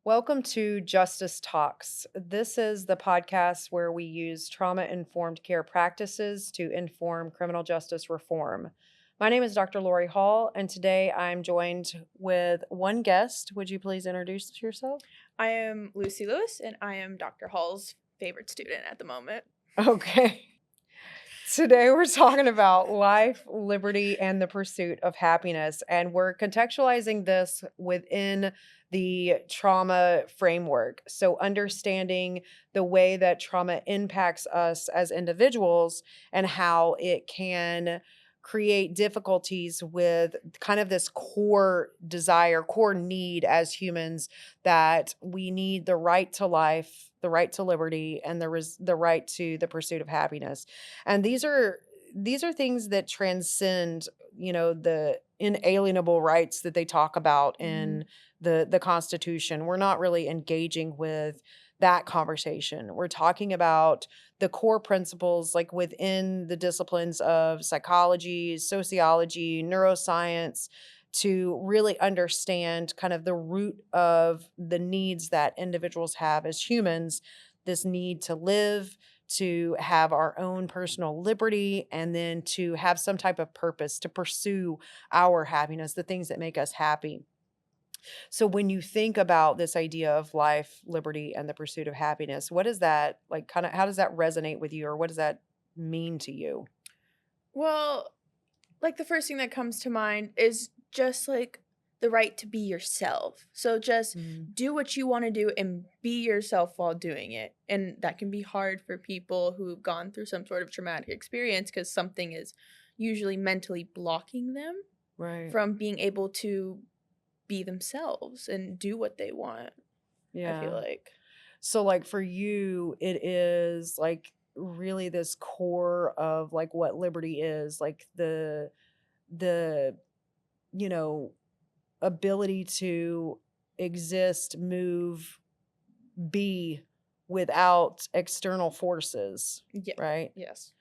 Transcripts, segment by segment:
Welcome to Justice Talks. This is the podcast where we use trauma informed care practices to inform criminal justice reform. My name is Dr. Lori Hall, and today I'm joined with one guest. Would you please introduce yourself? I am Lucy Lewis, and I am Dr. Hall's favorite student at the moment. Okay. Today we're talking about life, liberty, and the pursuit of happiness. And we're contextualizing this within the trauma framework. So, understanding the way that trauma impacts us as individuals and how it can create difficulties with kind of this core desire, core need as humans that we need the right to life, the right to liberty, and the right to the pursuit of happiness. And these are things that transcend, the inalienable rights that they talk about in the Constitution. We're not really engaging with that conversation. We're talking about the core principles like within the disciplines of psychology, sociology, neuroscience to really understand kind of the root of the needs that individuals have as humans, this need to live, to have our own personal liberty, and then to have some type of purpose to pursue our happiness, the things that make us happy. So when you think about this idea of life, liberty, and the pursuit of happiness, what is that like kind of how does that resonate with you, or what does that mean to you? Well, like the first thing that comes to mind is just like the right to be yourself. So just Mm, do what you want to do and be yourself while doing it. And that can be hard for people who've gone through some sort of traumatic experience because something is usually mentally blocking them right. from being able to be themselves and do what they want, I feel Yeah. like. So like for you, it is like really this core of like what liberty is, like the you know ability to exist, move, be without external forces, Yeah. right? Yes.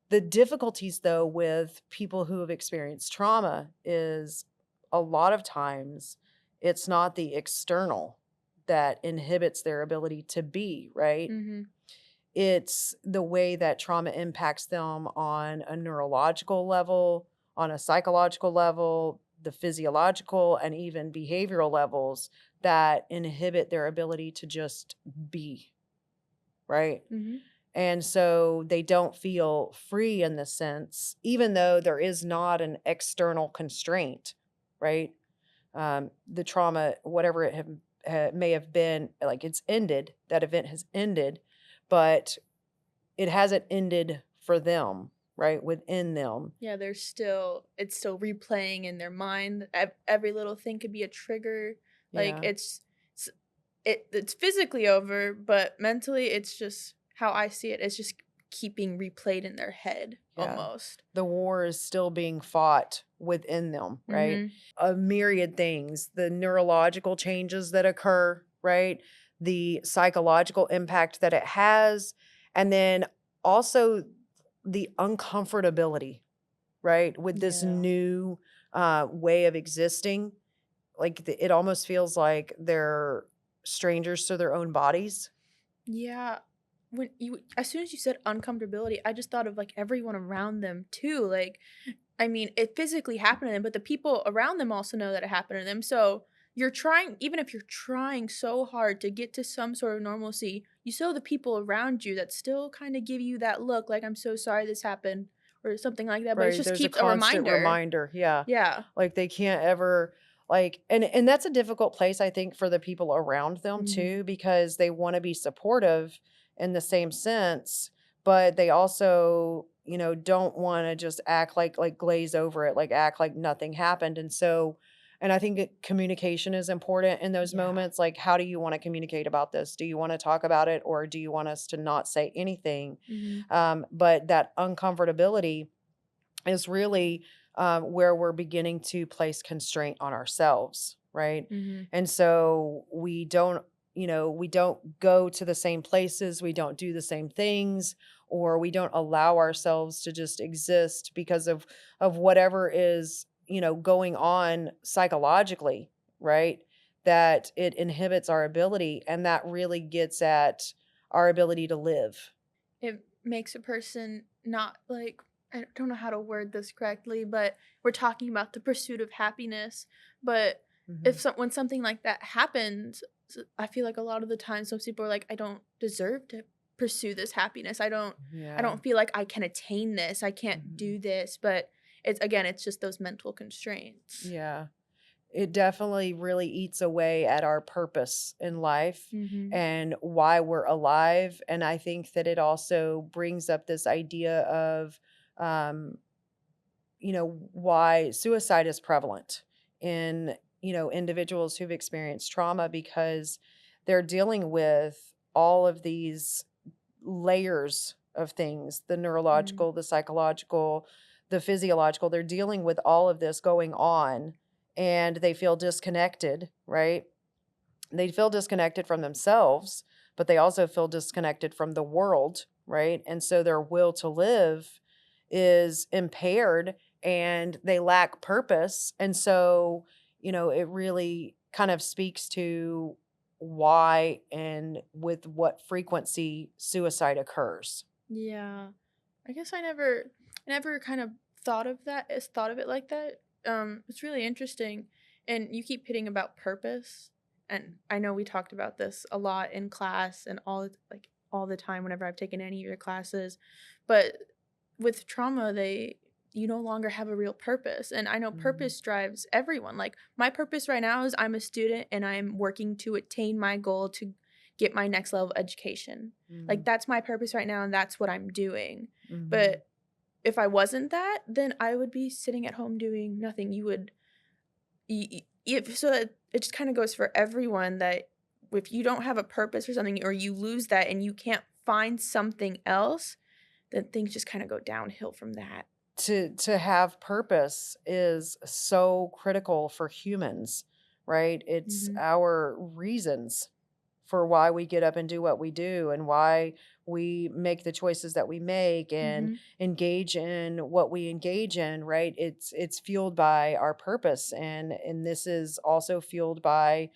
The difficulties, though, with people who have experienced trauma is a lot of times it's not the external that inhibits their ability to be, right? Mhm. It's the way that trauma impacts them on a neurological level, on a psychological level, the physiological, and even behavioral levels that inhibit their ability to just be, right? Mhm. And so they don't feel free in the sense, even though there is not an external constraint, right? The trauma, whatever may have been, like it's ended, that event has ended, but it hasn't ended for them, right? Within them. Yeah, it's still replaying in their mind. Every little thing could be a trigger. Like Yeah. it's it's physically over, but mentally it's just how I see it. It's just keeping replayed in their head Yeah. almost. The war is still being fought within them, right? Mhm. A myriad things, the neurological changes that occur, right? The psychological impact that it has, and then also the uncomfortability, right? With this Yeah. new way of existing. Like it almost feels like they're strangers to their own bodies. Yeah. When you as soon as you said uncomfortability, I just thought of like everyone around them too. Like I mean, it physically happened to them, but the people around them also know that it happened to them. So you're trying, even if you're trying so hard to get to some sort of normalcy, you still have the people around you that still kind of give you that look like, I'm so sorry this happened or something like that. But it Right, just there's a keeps a constant reminder. reminder, yeah. Yeah. Like, they can't ever and that's a difficult place, I think, for the people around them Hmm. too, because they wanna be supportive in the same sense, but they also, don't wanna just act like glaze over it, like, act like nothing happened, and so and I think communication is important in those Yeah. moments, like, how do you wanna communicate about this? Do you wanna talk about it, or do you want us to not say anything? Hmm. But that uncomfortability is really where we're beginning to place constraint on ourselves, right? Hmm. And so we don't go to the same places, we don't do the same things, or we don't allow ourselves to just exist because of whatever is going on psychologically, right? that it inhibits our ability, and that really gets at our ability to live. It makes a person not like, I don't know how to word this correctly, but we're talking about the pursuit of happiness. But Mhm. when something like that happens, I feel like a lot of the times most people are like, I don't deserve to pursue this happiness. I Yeah. don't feel like I can attain this. I can't Mhm. do this. But it's again, it's just those mental constraints. Yeah. It definitely really eats away at our purpose in life Mhm. and why we're alive, and I think that it also brings up this idea of, um, why suicide is prevalent in, individuals who've experienced trauma because they're dealing with all of these layers of things, the Mm. neurological, the psychological, the physiological. They're dealing with all of this going on and they feel disconnected, right? They feel disconnected from themselves, but they also feel disconnected from the world, right? And so their will to live is impaired and they lack purpose. And so, it really kind of speaks to why and with what frequency suicide occurs. Yeah. I guess I never kind of thought of it like that. It's really interesting. And you keep hitting about purpose. And I know we talked about this a lot in class and all the time whenever I've taken any of your classes. But with trauma, you no longer have a real purpose. And I know Mhm, purpose drives everyone. Like my purpose right now is I'm a student and I'm working to attain my goal to get my next level of education. Like mhm, that's my purpose right now and that's what I'm doing. mhm. But if I wasn't that, then I would be sitting at home doing nothing. You would if so it just kind of goes for everyone that if you don't have a purpose for something or you lose that and you can't find something else, then things just kind of go downhill from that. To have purpose is so critical for humans, right? It's Mhm. our reasons for why we get up and do what we do and why we make the choices that we make and Mhm. engage in what we engage in, right? It's fueled by our purpose and this is also fueled by,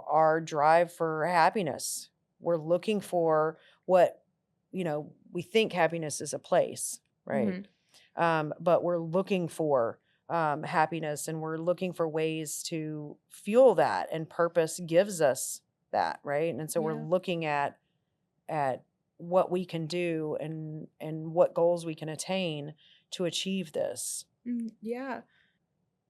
our drive for happiness. We're looking for what, we think happiness is a place, right? Mhm. But we're looking for happiness and we're looking for ways to fuel that, and purpose gives us that, right? And so we're Yeah. looking at what we can do and what goals we can attain to achieve this. Yeah.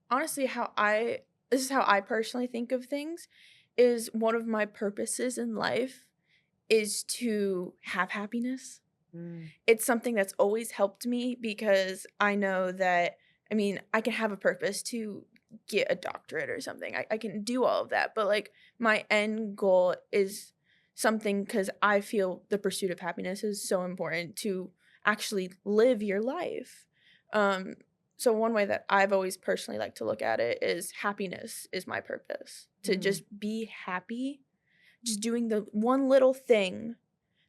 Honestly, how I this is how I personally think of things is one of my purposes in life is to have happiness. Mm, It's something that's always helped me because I know that I mean, I can have a purpose to get a doctorate or something. I can do all of that, but like my end goal is something because I feel the pursuit of happiness is so important to actually live your life. Um, so one way that I've always personally liked to look at it is happiness is my purpose. To mm, just be happy, just doing the one little thing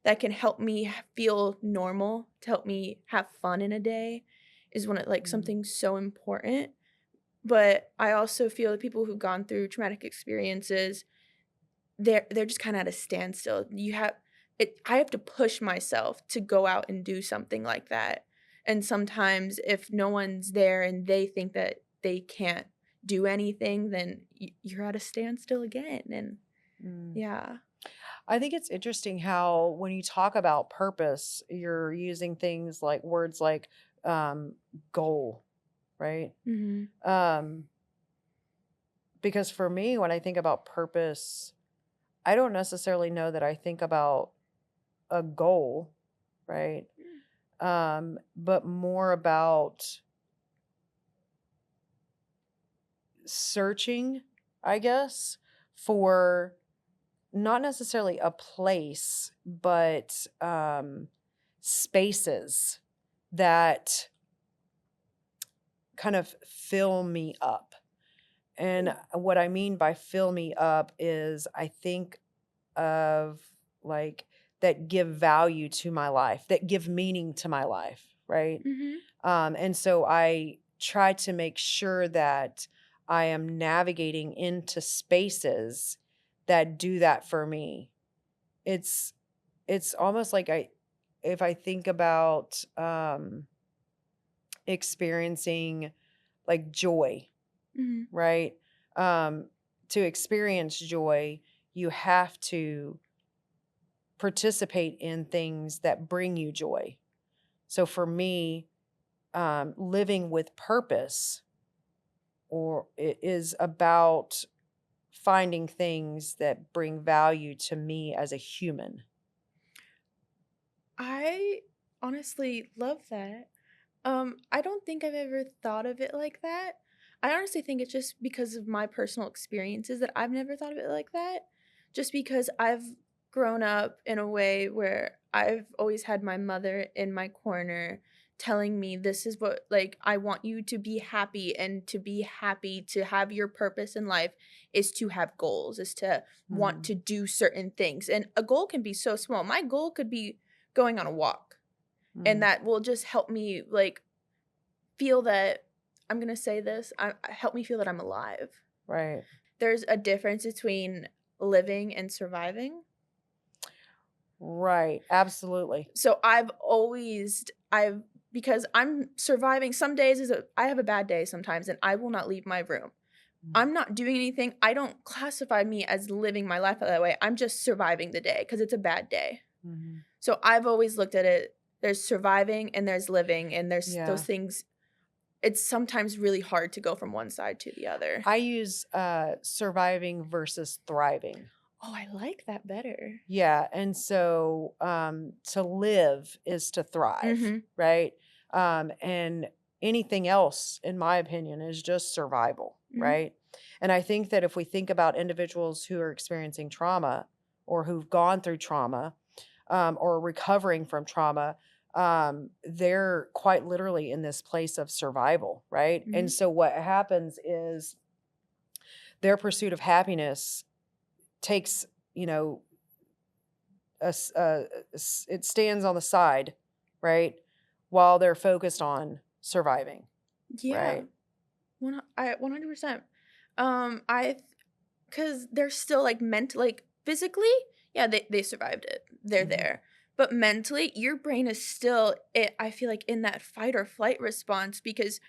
that can help me feel normal, to help me have fun in a day is when it like mm, something so important. But I also feel that people who've gone through traumatic experiences, they're just kind of at a standstill. I have to push myself to go out and do something like that. And sometimes if no one's there and they think that they can't do anything, then you're at a standstill again. And mm. yeah. I think it's interesting how when you talk about purpose, you're using things like words like um, goal, right? Mhm. Um, because for me, when I think about purpose, I don't necessarily know that I think about a goal, right? But more about searching, I guess, for not necessarily a place, but spaces that kind of fill me up. And what I mean by fill me up is I think of like that give value to my life, that give meaning to my life, right? Mhm. And so I try to make sure that I am navigating into spaces that do that for me. It's it's almost like if I think about experiencing like joy, Mhm. right? Um, to experience joy, you have to participate in things that bring you joy. So for me, living with purpose or it is about finding things that bring value to me as a human. I honestly love that. I don't think I've ever thought of it like that. I honestly think it's just because of my personal experiences that I've never thought of it like that. Just because I've grown up in a way where I've always had my mother in my corner telling me this is what like I want you to be happy, and to be happy, to have your purpose in life is to have goals, is to want Mm, to do certain things. And a goal can be so small. My goal could be going on a walk, and mm, that will just help me like feel that I'm gonna say this, help me feel that I'm alive. right, There's a difference between living and surviving. right, absolutely. So I've because I'm surviving. Some days I have a bad day sometimes, and I will not leave my room. Mm, I'm not doing anything. I don't classify me as living my life that way. I'm just surviving the day because it's a bad day. mhm. So I've always looked at it. There's surviving and there's living, and there's those Yeah. things. It's sometimes really hard to go from one side to the other. I use surviving versus thriving. Oh, I like that better. Yeah, and so to live is to thrive, Mhm. right? And anything else, in my opinion, is just survival, Mhm. right? And I think that if we think about individuals who are experiencing trauma or who've gone through trauma or recovering from trauma, they're quite literally in this place of survival, right? And Mhm. so what happens is their pursuit of happiness takes, you know, it stands on the side, right? While they're focused on surviving, Yeah. right? 100%. I because they're still like like physically, yeah, they survived it. They're Mhm, there. But mentally, your brain is still I feel like in that fight or flight response because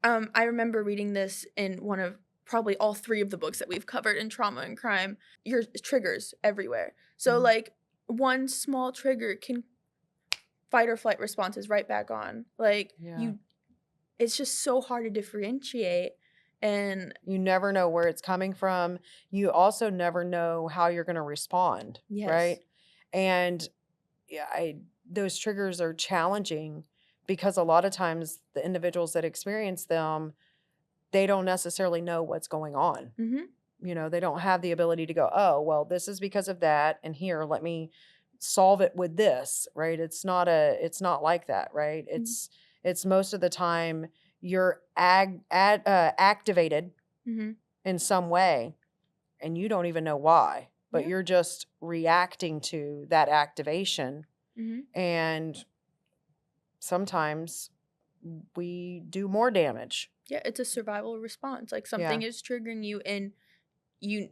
I remember reading this in one of probably all 3 of the books that we've covered in trauma and crime. Your triggers everywhere. So mhm. like one small trigger can fight or flight responses right back on. Like Yeah. you it's just so hard to differentiate. And You never know where it's coming from. You also never know how you're going to respond, yes. right? And yeah, those triggers are challenging because a lot of times the individuals that experience them, they don't necessarily know what's going on. Mhm. They don't have the ability to go, "Oh, well, this is because of that, and here, let me solve it with this," right? It's not like that, right? Mhm. It's most of the time you're activated Mhm. in some way, and you don't even know why, but Yeah. you're just reacting to that activation, Mhm. and sometimes we do more damage. Yeah, it's a survival response. Like Yeah, something is triggering you, and you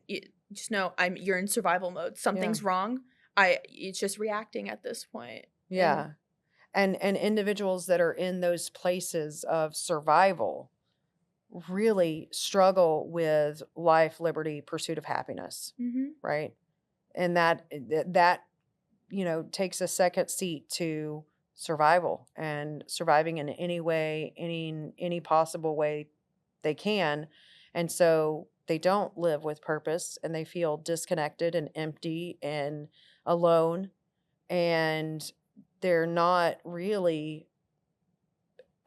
just know you're in survival mode. yeah, Something's wrong. I It's just reacting at this point. And yeah. And individuals that are in those places of survival really struggle with life, liberty, pursuit of happiness, mhm. right? And that takes a second seat to survival and surviving in any way, any possible way they can. And so they don't live with purpose and they feel disconnected and empty and alone, and they're not really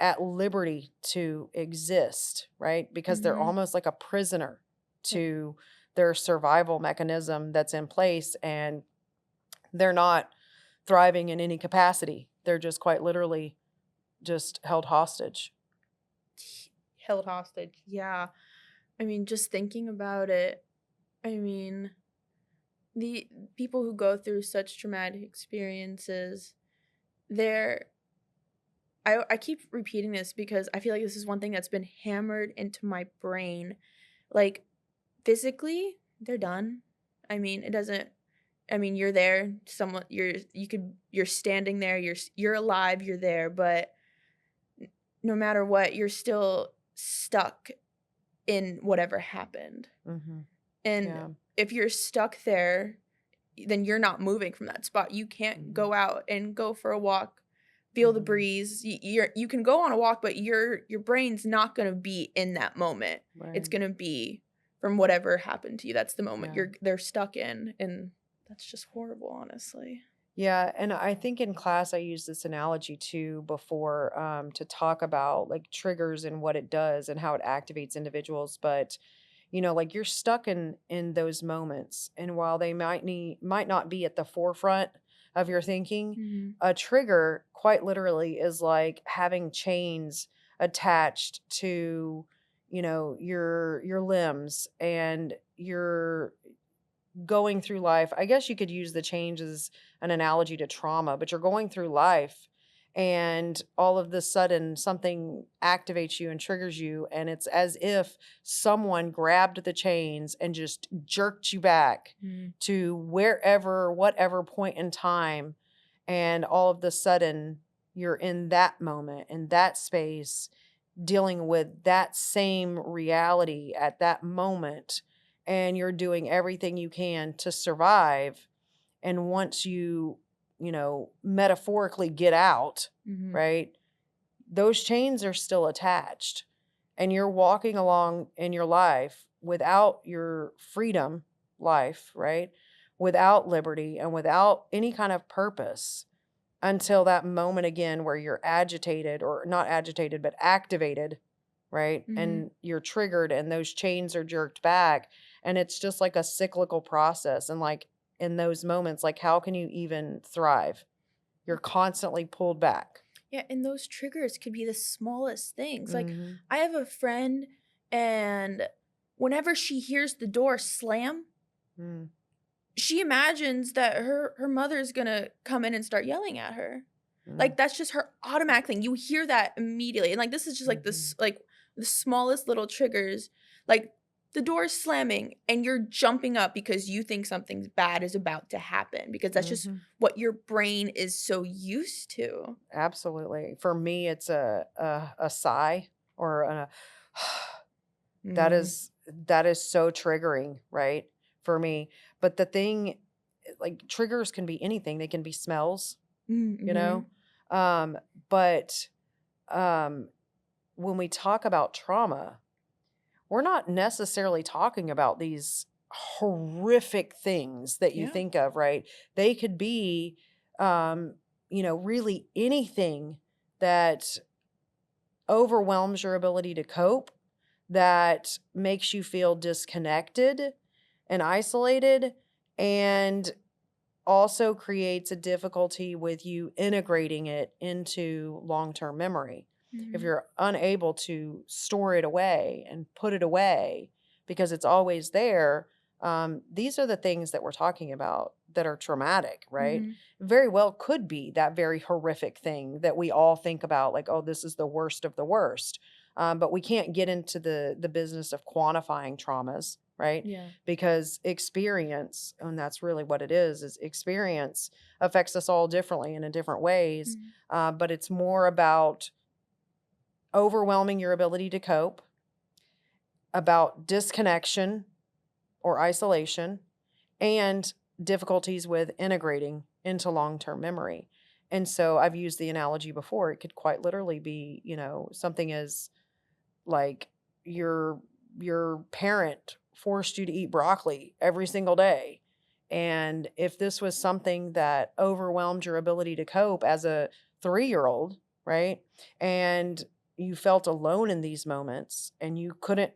at liberty to exist, right? Because they're Mhm. almost like a prisoner Yeah. to their survival mechanism that's in place, and they're not thriving in any capacity. They're just quite literally just held hostage. Held hostage. Yeah. I mean, just thinking about it, I mean, the people who go through such traumatic experiences, they're I keep repeating this because I feel like this is one thing that's been hammered into my brain. Like, physically, they're done. I mean, it doesn't I mean, you're there, someone you're standing there, you're alive, you're there, but no matter what, you're still stuck in whatever happened. Mhm. And Yeah. if you're stuck there, then you're not moving from that spot. You can't Mhm. go out and go for a walk, feel the Mhm. breeze. You can go on a walk, but your brain's not gonna be in that moment. It's Right. gonna be from whatever happened to you. That's the moment Yeah. they're stuck in, and that's just horrible, honestly. Yeah, and I think in class I used this analogy too before to talk about like triggers and what it does and how it activates individuals. But like you're stuck in those moments, and while they might not be at the forefront of your thinking, Mhm. a trigger quite literally is like having chains attached to your limbs, and you're going through life. I guess you could use the change as an analogy to trauma, but you're going through life and all of the sudden something activates you and triggers you, and it's as if someone grabbed the chains and just jerked you back Mm. to wherever whatever point in time, and all of the sudden you're in that moment, in that space, dealing with that same reality at that moment, and you're doing everything you can to survive. And once metaphorically get out, Mhm. right, those chains are still attached, and you're walking along in your life without your freedom life, right, without liberty and without any kind of purpose, until that moment again where you're agitated, or not agitated, but activated, right? Mhm. And you're triggered and those chains are jerked back. And it's just like a cyclical process. And like in those moments, like how can you even thrive? You're constantly pulled back. Yeah, and those triggers could be the smallest things. Like, Mm-hmm. I have a friend, and whenever she hears the door slam, Mm-hmm. she imagines that her mother's gonna come in and start yelling at her. Like, that's just her automatic thing. You hear that immediately, and, like, this is just, like, Mm-hmm. this like, the smallest little triggers, like, the door is slamming, and you're jumping up because you think something bad is about to happen, because that's just Mm-hmm. what your brain is so used to. Absolutely. For me, it's a sigh, or a that Mm. is that is so triggering, right? For me. But the thing, like triggers can be anything. They can be smells, Mm, you know? mhm. Um, but um when we talk about trauma, we're not necessarily talking about these horrific things that you Yeah. think of, right? They could be um, really anything that overwhelms your ability to cope, that makes you feel disconnected and isolated, and also creates a difficulty with you integrating it into long term memory. If Mhm. you're unable to store it away and put it away because it's always there, these are the things that we're talking about that are traumatic, right? Mhm. Very well could be that very horrific thing that we all think about, like, oh, this is the worst of the worst. But we can't get into the business of quantifying traumas, right? Yeah. Because experience, and that's really what it is experience affects us all differently and in different ways. Mhm. But it's more about overwhelming your ability to cope, about disconnection or isolation, and difficulties with integrating into long-term memory. And so I've used the analogy before. It could quite literally be, something as like your your parent forced you to eat broccoli every single day. And if this was something that overwhelmed your ability to cope as a 3-year-old, right? And you felt alone in these moments and you couldn't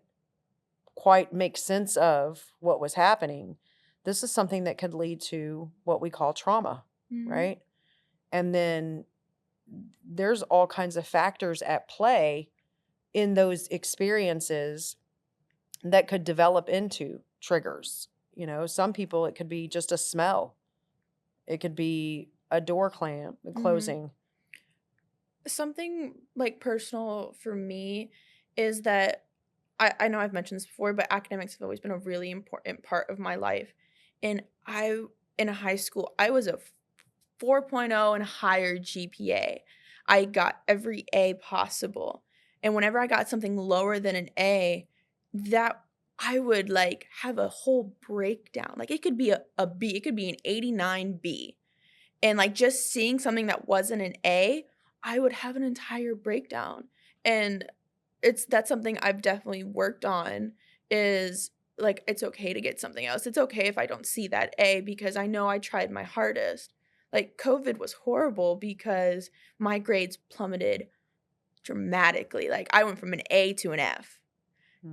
quite make sense of what was happening, this is something that could lead to what we call trauma, Mhm. right? And then there's all kinds of factors at play in those experiences that could develop into triggers. Some people, it could be just a smell, it could be a door clam Mhm. closing. Something, like, personal for me is that I know I've mentioned this before, but academics have always been a really important part of my life, and in high school, I was a 4.0 and higher GPA. I got every A possible, and whenever I got something lower than an A, that I would, like, have a whole breakdown. Like, it could be a B, it could be an 89 B, and, like, just seeing something that wasn't an A, I would have an entire breakdown, and that's something I've definitely worked on is, like, it's okay to get something else. It's okay if I don't see that A because I know I tried my hardest. Like, COVID was horrible because my grades plummeted dramatically. Like, I went from an A to an F.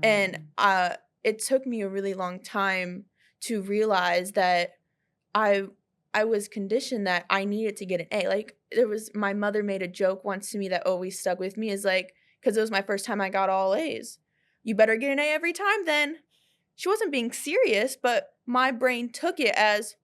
And, Mm. it took me a really long time to realize that I I was conditioned that I needed to get an A. Like, there was my mother made a joke once to me that always stuck with me is like, because it was my first time I got all A's. "You better get an A every time then." She wasn't being serious, but my brain took it as,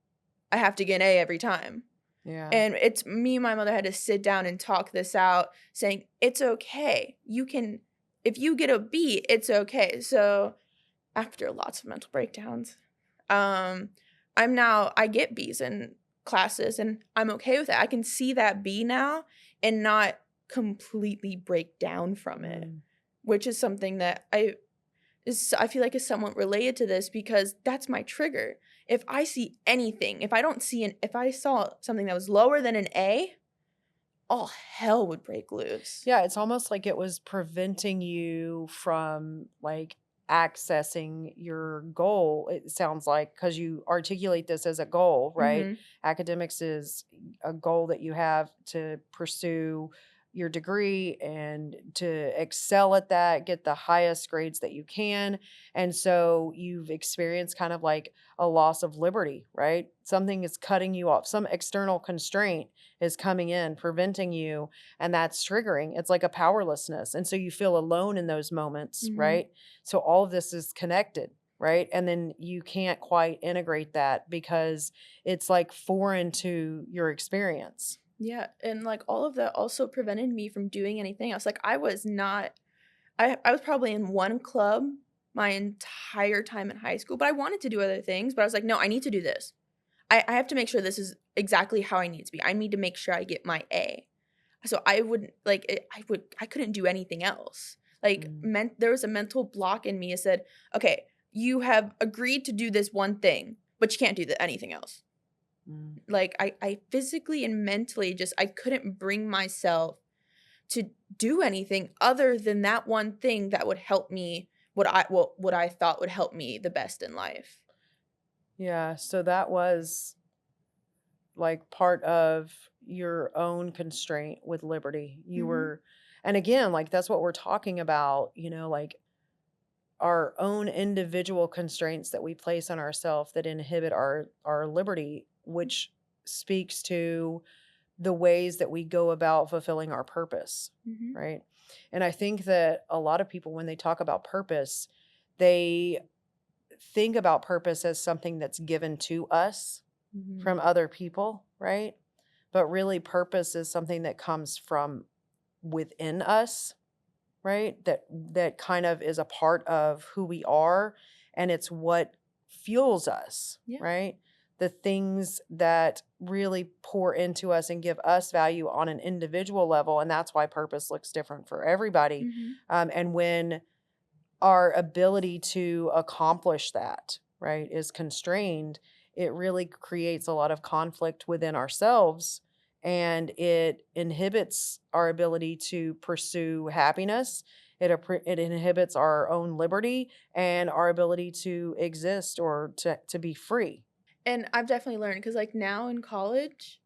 "I have to get an A every time." Yeah. And it's me and my mother had to sit down and talk this out, saying, "It's okay. You can if you get a B, it's okay." So, after lots of mental breakdowns, um, I get B's in classes, and I'm okay with it. I can see that B now and not completely break down from it, Mm. which is something that I feel like is somewhat related to this because that's my trigger. If I see anything, if I saw something that was lower than an A, all hell would break loose. Yeah, it's almost like it was preventing you from, like, accessing your goal, it sounds like, because you articulate this as a goal, right? Mhm. Academics is a goal that you have to pursue your degree and to excel at that, get the highest grades that you can, and so you've experienced kind of like a loss of liberty, right? Something is cutting you off, some external constraint is coming in, preventing you, and that's triggering. It's like a powerlessness. And so you feel alone in those moments, Mhm. right? So all of this is connected, right? And then you can't quite integrate that because it's like foreign to your experience. Yeah, and, like, all of that also prevented me from doing anything else. Like, I was probably in one club my entire time in high school, but I wanted to do other things, but I was like, "No, I need to do this. I have to make sure this is exactly how I need to be. I need to make sure I get my A." So I wouldn't like, I couldn't do anything else. Like, Mm, there was a mental block in me. It said, "Okay, you have agreed to do this one thing, but you can't do anything else." mm. Like, I physically and mentally just I couldn't bring myself to do anything other than that one thing that would help me what I thought would help me the best in life. Yeah. So that was like part of your own constraint with liberty. You Mhm, were, and again, like that's what we're talking about, like our own individual constraints that we place on ourselves that inhibit our liberty, which speaks to the ways that we go about fulfilling our purpose, mhm, right? And I think that a lot of people when they talk about purpose, they think about purpose as something that's given to us mhm. from other people, right? But really purpose is something that comes from within us, right? That kind of is a part of who we are, and it's what fuels us, Yeah. right? The things that really pour into us and give us value on an individual level, and that's why purpose looks different for everybody. Mhm. And when our ability to accomplish that, right, is constrained, it really creates a lot of conflict within ourselves and it inhibits our ability to pursue happiness. It inhibits our own liberty and our ability to exist or to be free. And I've definitely learned because, like, now in college,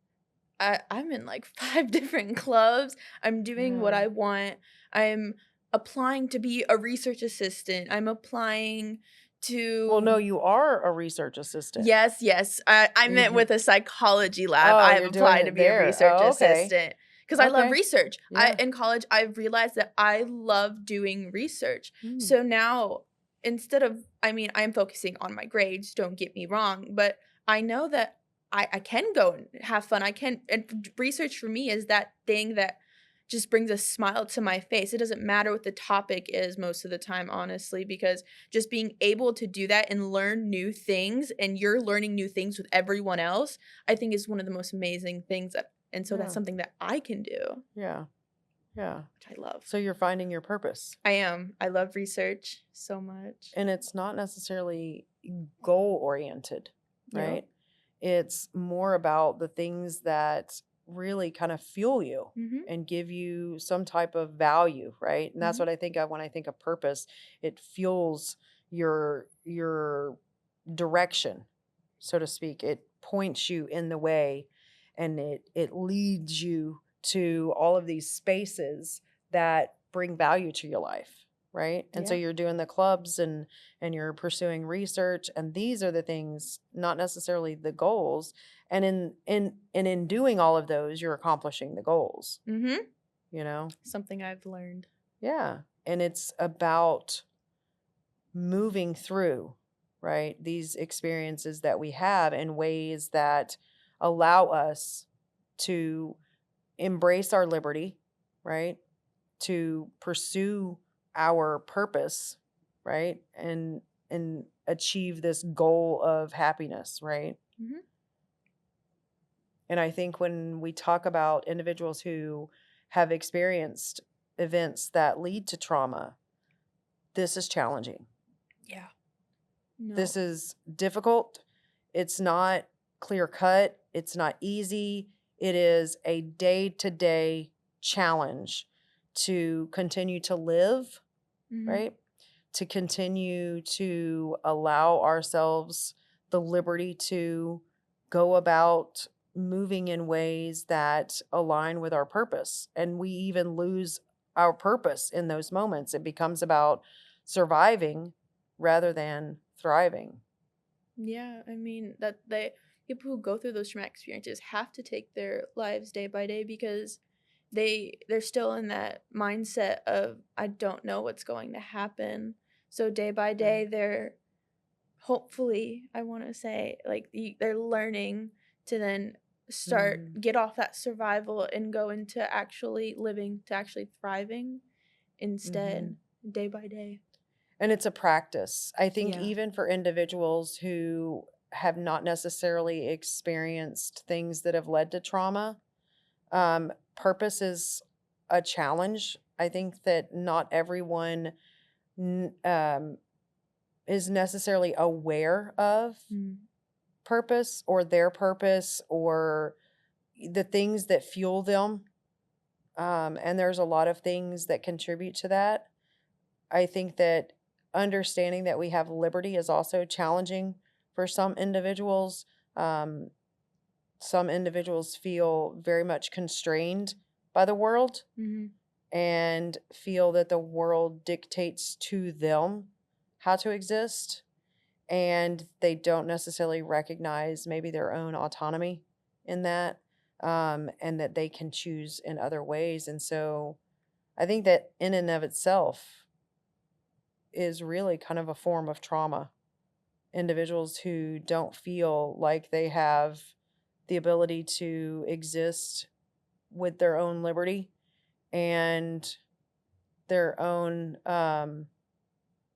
I'm in, like, 5 different clubs. I'm doing what Yeah. I want. I'm applying to be a research assistant. I'm applying Well, to no, you are a research assistant. Yes, yes. I meant Mhm. with a psychology lab. Oh, I have you're doing applied to it be a there. research Oh, okay. assistant because I love Okay. research. I Yeah. in college, I realized that I love doing research. Mm. So now instead of I'm focusing on my grades, don't get me wrong, but I know that I can go and have fun. I can and research for me is that thing that just brings a smile to my face. It doesn't matter what the topic is most of the time, honestly, because just being able to do that and learn new things, and you're learning new things with everyone else, I think is one of the most amazing things that, and so that's Yeah. something that I can do, Yeah. Yeah. which I love. So you're finding your purpose. I am. I love research so much. And it's not necessarily goal oriented, Yeah. right? It's more about the things that really kind of fuel you Mhm. and give you some type of value, right? And that's Mhm. what I think of when I think of purpose. It fuels your direction, so to speak. It points you in the way, and it leads you to all of these spaces that bring value to your life, right? And so Yeah. you're doing the clubs and you're pursuing research, and these are the things, not necessarily the goals. And in doing all of those, you're accomplishing the goals, Mhm. you know? Something I've learned. Yeah. And it's about moving through, right, these experiences that we have in ways that allow us to embrace our liberty, right? To pursue our purpose, right? And achieve this goal of happiness, right? Mhm. And I think when we talk about individuals who have experienced events that lead to trauma, this is challenging. Yeah. No. This is difficult. It's not clear cut. It's not easy. It is a day to day challenge to continue to live, Mhm. right? To continue to allow ourselves the liberty to go about moving in ways that align with our purpose. And we even lose our purpose in those moments. It becomes about surviving rather than thriving. Yeah, I mean that they people who go through those traumatic experiences have to take their lives day by day because they're still in that mindset of I don't know what's going to happen. So day by Right. day they're hopefully I want to say like they're learning to then start Mhm. get off that survival and go into actually living to actually thriving instead Mhm. day by day. And it's a practice. I think Yeah. even for individuals who have not necessarily experienced things that have led to trauma, purpose is a challenge. I think that not everyone n- um, is necessarily aware of Mm. purpose or their purpose or the things that fuel them. And there's a lot of things that contribute to that. I think that understanding that we have liberty is also challenging for some individuals. Um, some individuals feel very much constrained by the world Mhm. and feel that the world dictates to them how to exist, and they don't necessarily recognize maybe their own autonomy in that, and that they can choose in other ways. And so I think that in and of itself is really kind of a form of trauma. Individuals who don't feel like they have the ability to exist with their own liberty and their own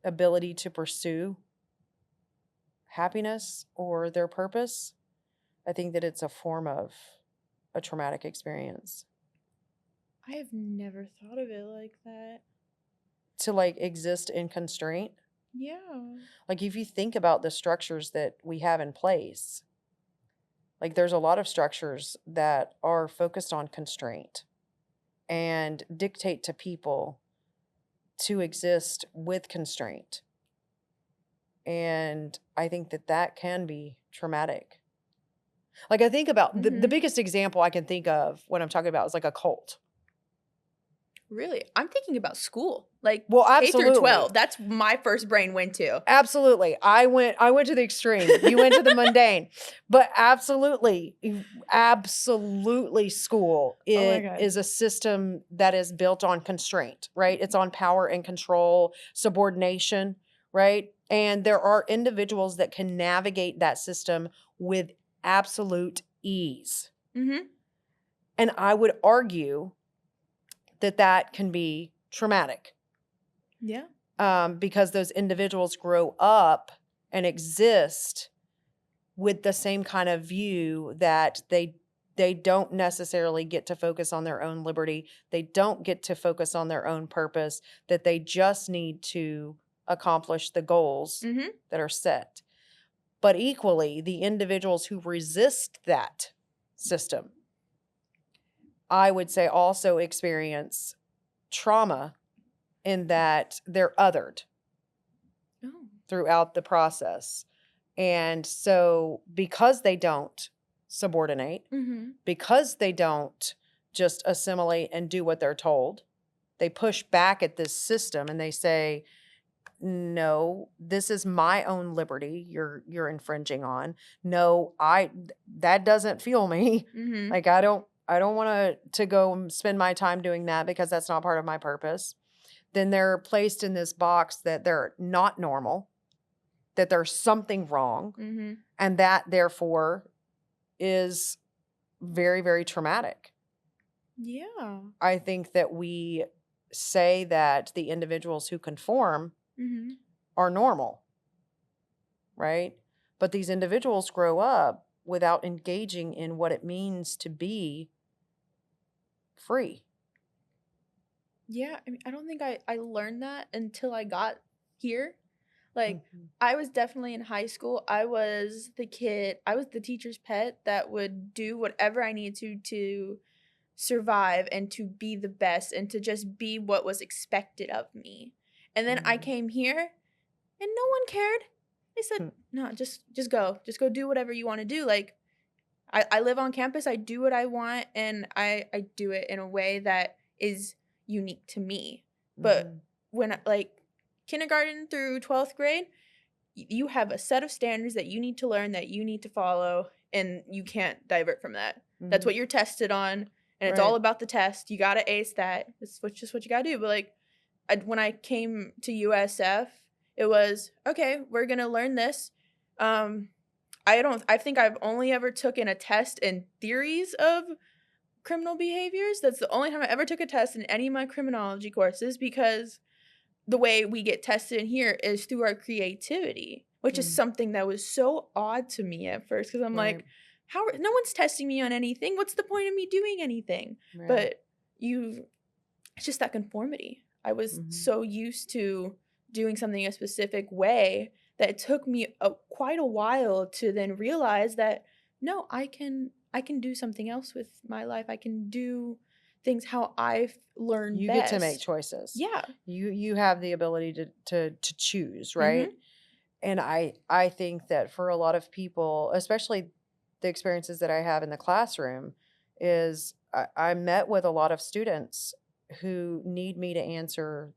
ability to pursue happiness or their purpose, I think that it's a form of a traumatic experience. I have never thought of it like that. To like exist in constraint. Yeah. Like if you think about the structures that we have in place, like there's a lot of structures that are focused on constraint and dictate to people to exist with constraint. And I think that that can be traumatic. Like I think about the Mhm. biggest example I can think of when I'm talking about is like a cult. Really? I'm thinking about school. Like Well, K through absolutely. 12. That's my first brain went to. Absolutely. I went to the extreme. You went to the mundane. But absolutely, absolutely school. Oh my It god. is a system that is built on constraint, right? It's on power and control, subordination, right? And there are individuals that can navigate that system with absolute ease. Mhm. And I would argue that can be traumatic, Yeah. because those individuals grow up and exist with the same kind of view that they don't necessarily get to focus on their own liberty. They don't get to focus on their own purpose, that they just need to accomplish the goals Mhm. that are set. But equally, the individuals who resist that system, I would say, also experience trauma in that they're othered Oh. throughout the process. And so, because they don't subordinate, Mhm. because they don't just assimilate and do what they're told, they push back at this system and they say, no, this is my own liberty you're infringing on. No, that doesn't fuel me. Mhm. Like, I don't want to go and spend my time doing that because that's not part of my purpose. Then they're placed in this box that they're not normal, that there's something wrong, Mhm. and that therefore is very, very traumatic. Yeah. I think that we say that the individuals who conform Mhm. are normal, right? But these individuals grow up without engaging in what it means to be free. Yeah, I mean, I don't think I learned that until I got here. Like, Mhm. I was definitely in high school, I was the teacher's pet that would do whatever I needed to survive and to be the best and to just be what was expected of me. And then I Mhm. came here and no one cared. They said, Hmm. "No, just go. Just go do whatever you want to do." Like, I live on campus, I do what I want, and I do it in a way that is unique to me. But Mhm. when like kindergarten through 12th grade, you have a set of standards that you need to learn, that you need to follow, and you can't divert from that. That's Mhm. what you're tested on, and it's all Right. about the test. You gotta ace that. Just what you gotta do. But like, when I came to USF, it was okay. We're gonna learn this. Um, I think I've only ever taken a test in theories of criminal behaviors. That's the only time I ever took a test in any of my criminology courses, because the way we get tested in here is through our creativity, which is Mm. something that was so odd to me at first, because I'm Right. like, no one's testing me on anything. What's the point of me doing anything? Yeah. But it's just that conformity. I was Mhm. so used to doing something a specific way that it took me quite a while to then realize that no, I can do something else with my life. I can do things how I've learned You get to make best. choices. Yeah. You have the ability to choose, right? Mhm. And I think that for a lot of people, especially the experiences that I have in the classroom, is I met with a lot of students who need me to answer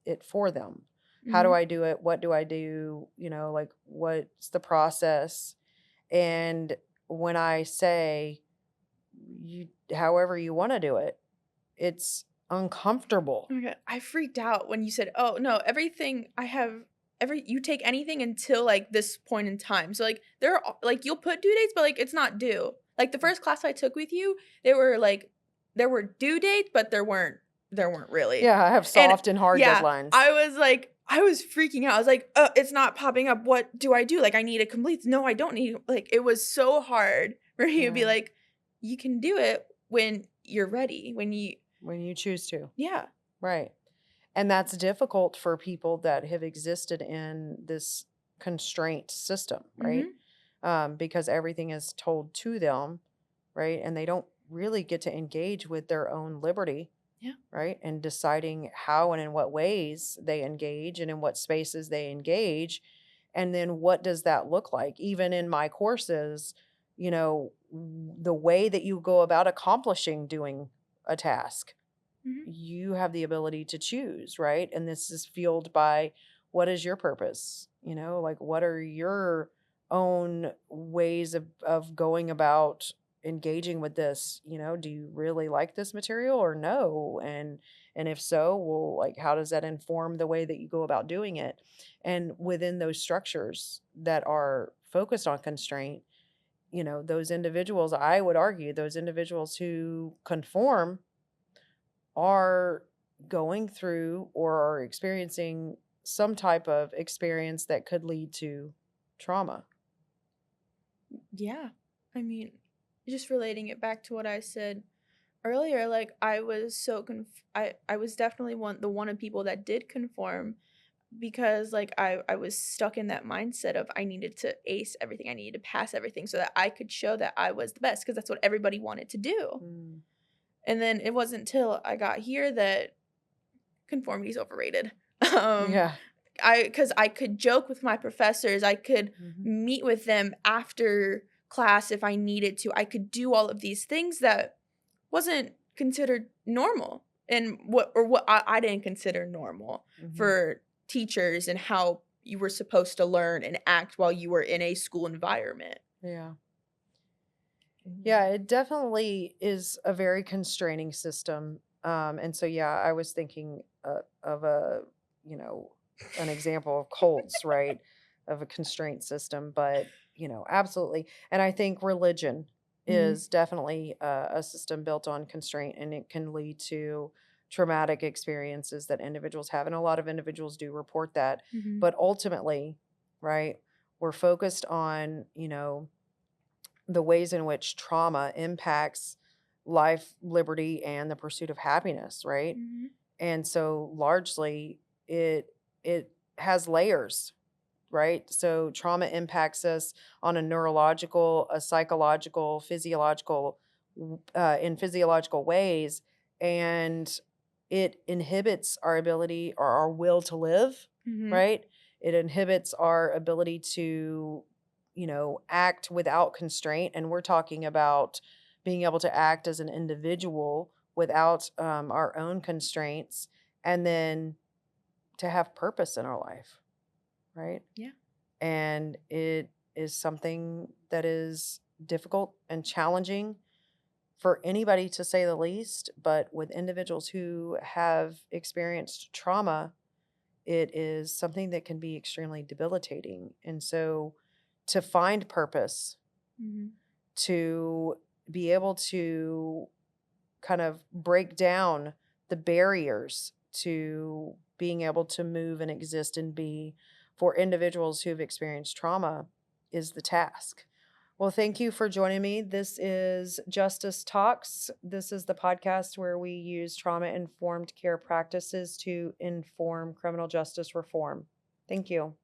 it for them. How do Mhm. I do it? What do I do? Like, what's the process? And when I say, you however you want to do it, it's uncomfortable. Oh my god, I freaked out when you said, "Oh, no, everything I have every you take anything until, like, this point in time." So, like, like, you'll put due dates, but, like, it's not due. Like, the first class I took with you, there were due dates, but there weren't really. Yeah, I have And soft and hard yeah, deadlines. I was freaking out. I was like, it's not popping up. What do I do? Like, I need it complete. No, I don't need," like, it was so hard for me to be Yeah, like, "You can do it when you're ready, when you." when you choose to. Yeah. Right. And that's difficult for people that have existed in this constraint system, right? Mhm. Because everything is told to them, right? And they don't really get to engage with their own liberty, Yeah. right? And deciding how and in what ways they engage and in what spaces they engage. And then what does that look like? Even in my courses, the way that you go about accomplishing doing a task, Mhm. you have the ability to choose, right? And this is fueled by, what is your purpose? Like, what are your own ways of going about engaging with this? Do you really like this material or no? And if so, well, like, how does that inform the way that you go about doing it? And within those structures that are focused on constraint, those individuals, I would argue, those individuals who conform are going through or are experiencing some type of experience that could lead to trauma. Yeah. I mean, just relating it back to what I said earlier, like I was so I was definitely one of people that did conform because like I was stuck in that mindset of I needed to ace everything. I needed to pass everything so that I could show that I was the best because that's what everybody wanted to do. Mm. And then it wasn't until I got here that conformity is overrated. Um Yeah. because I could joke with my professors, I could Mhm. meet with them after class if I needed to. I could do all of these things that wasn't considered normal and what I didn't consider normal Mhm. for teachers and how you were supposed to learn and act while you were in a school environment. Yeah. Yeah, Mhm. it definitely is a very constraining system. And so, yeah, I was thinking of you know, an example of cults, right? Of a constraint system, but, absolutely. And I think religion Mhm. is definitely a system built on constraint, and it can lead to traumatic experiences that individuals have. And a lot of individuals do report that. Mhm. But ultimately, right, we're focused on, the ways in which trauma impacts life, liberty, and the pursuit of happiness, right? Mhm. And so largely it has layers, right? So trauma impacts us on a neurological, a psychological, physiological, in physiological ways, and it inhibits our ability or our will to live, Mhm. right? It inhibits our ability to, act without constraint. And we're talking about being able to act as an individual without our own constraints, and then to have purpose in our life, right? Yeah. And it is something that is difficult and challenging for anybody, to say the least. But with individuals who have experienced trauma, it is something that can be extremely debilitating. And so to find purpose, Mhm. to be able to kind of break down the barriers to being able to move and exist and be for individuals who've experienced trauma is the task. Well, thank you for joining me. This is Justice Talks. This is the podcast where we use trauma informed care practices to inform criminal justice reform. Thank you.